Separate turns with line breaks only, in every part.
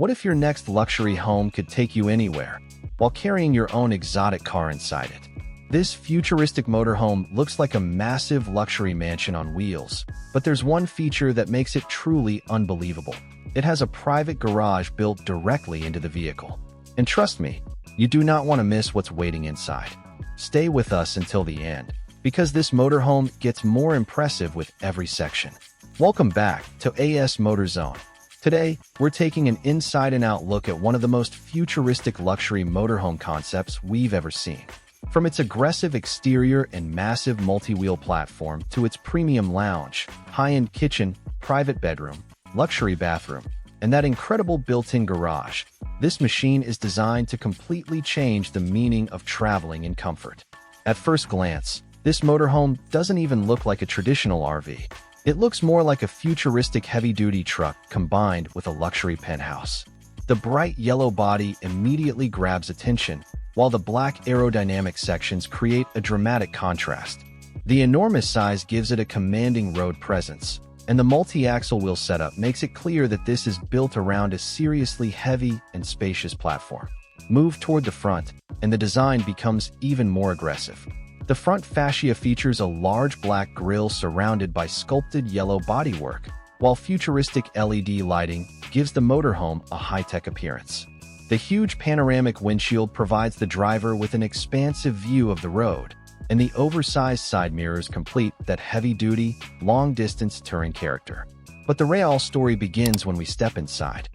What if your next luxury home could take you anywhere, while carrying your own exotic car inside it? This futuristic motorhome looks like a massive luxury mansion on wheels, but there's one feature that makes it truly unbelievable. It has a private garage built directly into the vehicle. And trust me, you do not want to miss what's waiting inside. Stay with us until the end, because this motorhome gets more impressive with every section. Welcome back to AS Motor Zone. Today, we're taking an inside and out look at one of the most futuristic luxury motorhome concepts we've ever seen. From its aggressive exterior and massive multi-wheel platform to its premium lounge, high-end kitchen, private bedroom, luxury bathroom, and that incredible built-in garage, this machine is designed to completely change the meaning of traveling in comfort. At first glance, this motorhome doesn't even look like a traditional RV. It looks more like a futuristic heavy-duty truck combined with a luxury penthouse. The bright yellow body immediately grabs attention, while the black aerodynamic sections create a dramatic contrast. The enormous size gives it a commanding road presence, and the multi-axle wheel setup makes it clear that this is built around a seriously heavy and spacious platform. Move toward the front, and the design becomes even more aggressive. The front fascia features a large black grille surrounded by sculpted yellow bodywork, while futuristic LED lighting gives the motorhome a high-tech appearance. The huge panoramic windshield provides the driver with an expansive view of the road, and the oversized side mirrors complete that heavy-duty, long-distance touring character. But the real story begins when we step inside.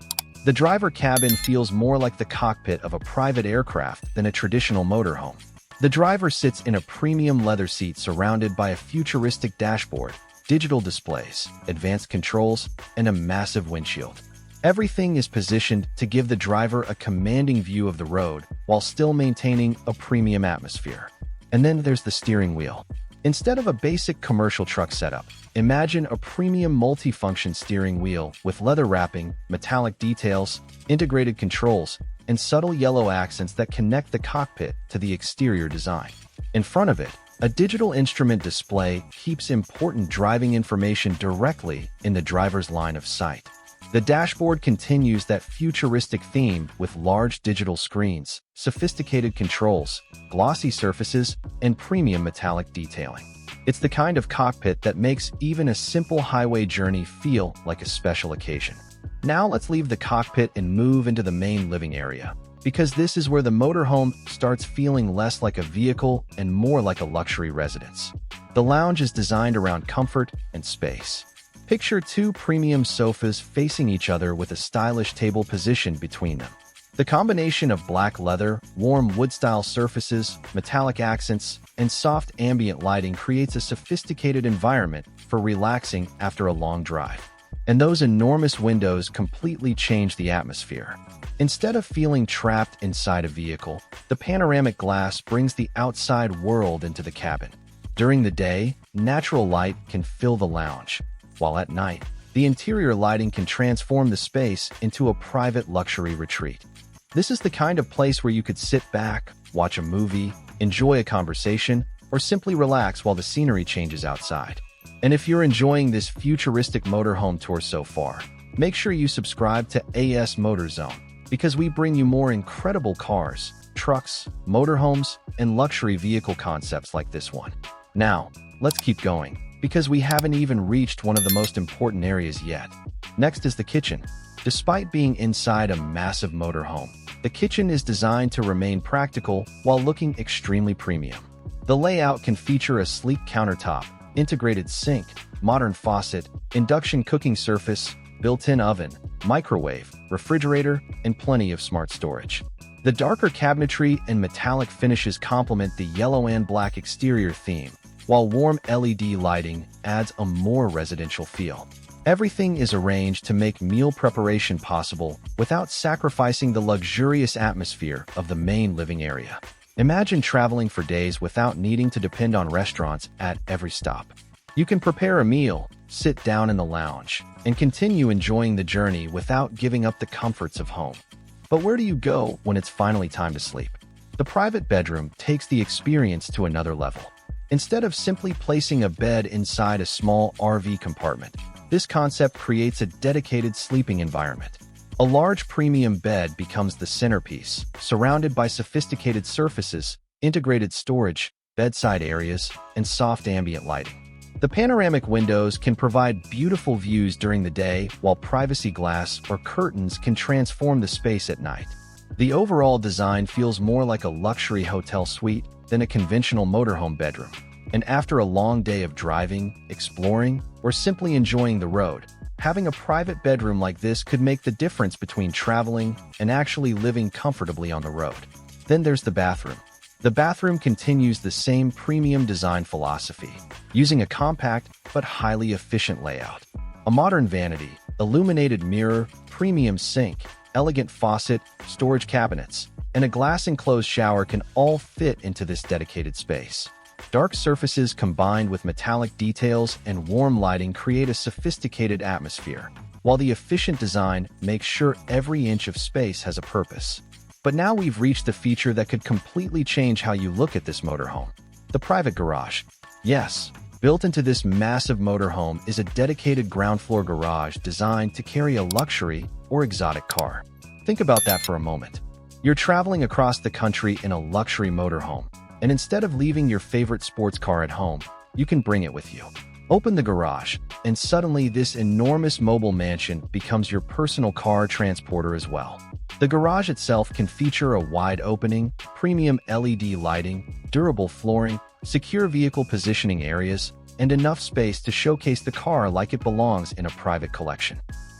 The driver cabin feels more like the cockpit of a private aircraft than a traditional motorhome. The driver sits in a premium leather seat surrounded by a futuristic dashboard, digital displays, advanced controls, and a massive windshield. Everything is positioned to give the driver a commanding view of the road while still maintaining a premium atmosphere. And then there's the steering wheel. Instead of a basic commercial truck setup, imagine a premium multifunction steering wheel with leather wrapping, metallic details, integrated controls, and subtle yellow accents that connect the cockpit to the exterior design. In front of it, a digital instrument display keeps important driving information directly in the driver's line of sight. The dashboard continues that futuristic theme with large digital screens, sophisticated controls, glossy surfaces, and premium metallic detailing. It's the kind of cockpit that makes even a simple highway journey feel like a special occasion. Now let's leave the cockpit and move into the main living area, because this is where the motorhome starts feeling less like a vehicle and more like a luxury residence. The lounge is designed around comfort and space. Picture two premium sofas facing each other with a stylish table positioned between them. The combination of black leather, warm wood-style surfaces, metallic accents, and soft ambient lighting creates a sophisticated environment for relaxing after a long drive. And those enormous windows completely change the atmosphere. Instead of feeling trapped inside a vehicle, the panoramic glass brings the outside world into the cabin. During the day, natural light can fill the lounge, while at night, the interior lighting can transform the space into a private luxury retreat. This is the kind of place where you could sit back, watch a movie, enjoy a conversation, or simply relax while the scenery changes outside. And if you're enjoying this futuristic motorhome tour so far, make sure you subscribe to AS Motor Zone, because we bring you more incredible cars, trucks, motorhomes, and luxury vehicle concepts like this one. Now, let's keep going, because we haven't even reached one of the most important areas yet. Next is the kitchen. Despite being inside a massive motorhome, the kitchen is designed to remain practical while looking extremely premium. The layout can feature a sleek countertop, integrated sink, modern faucet, induction cooking surface, built-in oven, microwave, refrigerator, and plenty of smart storage. The darker cabinetry and metallic finishes complement the yellow and black exterior theme, while warm LED lighting adds a more residential feel. Everything is arranged to make meal preparation possible without sacrificing the luxurious atmosphere of the main living area. Imagine traveling for days without needing to depend on restaurants at every stop. You can prepare a meal, sit down in the lounge, and continue enjoying the journey without giving up the comforts of home. But where do you go when it's finally time to sleep? The private bedroom takes the experience to another level. Instead of simply placing a bed inside a small RV compartment, this concept creates a dedicated sleeping environment. A A large premium bed becomes the centerpiece, surrounded by sophisticated surfaces, integrated storage, bedside areas, and soft ambient lighting. The panoramic windows can provide beautiful views during the day, while privacy glass or curtains can transform the space at night. The overall design feels more like a luxury hotel suite than a conventional motorhome bedroom. And after a long day of driving, exploring, or simply enjoying the road, having a private bedroom like this could make the difference between traveling and actually living comfortably on the road. Then there's the bathroom. The bathroom continues the same premium design philosophy, using a compact but highly efficient layout. A modern vanity, illuminated mirror, premium sink, elegant faucet, storage cabinets, and a glass-enclosed shower can all fit into this dedicated space. Dark surfaces combined with metallic details and warm lighting create a sophisticated atmosphere, while the efficient design makes sure every inch of space has a purpose. But now we've reached the feature that could completely change how you look at this motorhome. The private garage. Yes, built into this massive motorhome is a dedicated ground floor garage designed to carry a luxury or exotic car. Think about that for a moment. You're traveling across the country in a luxury motorhome, and instead of leaving your favorite sports car at home, you can bring it with you. Open the garage, and suddenly this enormous mobile mansion becomes your personal car transporter as well. The garage itself can feature a wide opening, premium LED lighting, durable flooring, secure vehicle positioning areas, and enough space to showcase the car like it belongs in a private collection.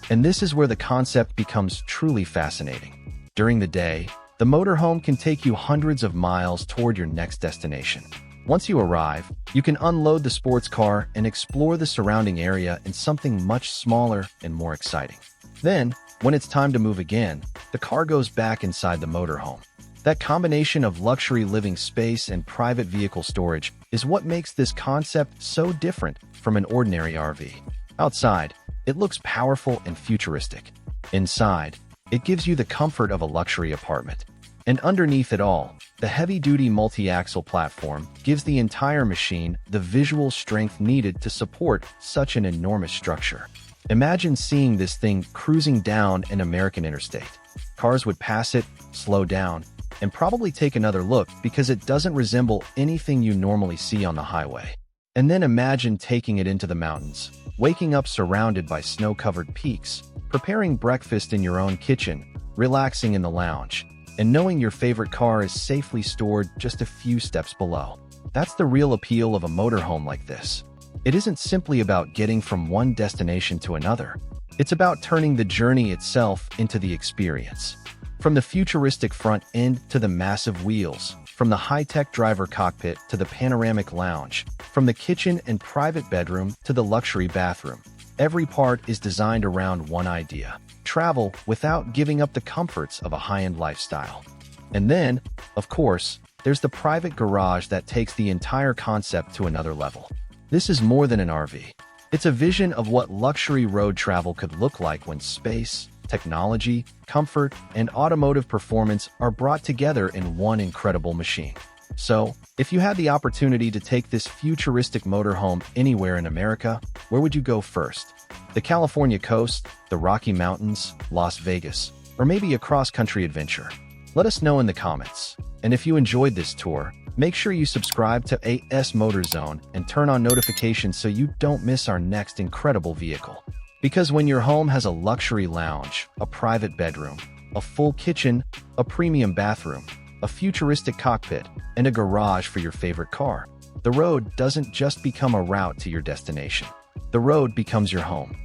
And this is where the concept becomes truly fascinating. During the day, the motorhome can take you hundreds of miles toward your next destination. Once you arrive, you can unload the sports car and explore the surrounding area in something much smaller and more exciting. Then, when it's time to move again, the car goes back inside the motorhome. That combination of luxury living space and private vehicle storage is what makes this concept so different from an ordinary RV. Outside, it looks powerful and futuristic. Inside, it gives you the comfort of a luxury apartment. And underneath it all, the heavy-duty multi-axle platform gives the entire machine the visual strength needed to support such an enormous structure. Imagine seeing this thing cruising down an American interstate. Cars would pass it, slow down, and probably take another look because it doesn't resemble anything you normally see on the highway. And then imagine taking it into the mountains, waking up surrounded by snow-covered peaks, preparing breakfast in your own kitchen, relaxing in the lounge, and knowing your favorite car is safely stored just a few steps below. That's the real appeal of a motorhome like this. It isn't simply about getting from one destination to another. It's about turning the journey itself into the experience. From the futuristic front end to the massive wheels, from the high-tech driver cockpit to the panoramic lounge, from the kitchen and private bedroom to the luxury bathroom, every part is designed around one idea: travel without giving up the comforts of a high-end lifestyle. And then, of course, there's the private garage that takes the entire concept to another level. This is more than an RV. It's a vision of what luxury road travel could look like when space, technology, comfort, and automotive performance are brought together in one incredible machine. So, if you had the opportunity to take this futuristic motorhome anywhere in America, where would you go first? The California coast, the Rocky Mountains, Las Vegas, or maybe a cross-country adventure? Let us know in the comments. And if you enjoyed this tour, make sure you subscribe to AS Motor Zone and turn on notifications so you don't miss our next incredible vehicle. Because when your home has a luxury lounge, a private bedroom, a full kitchen, a premium bathroom, a futuristic cockpit, and a garage for your favorite car, the road doesn't just become a route to your destination. The road becomes your home.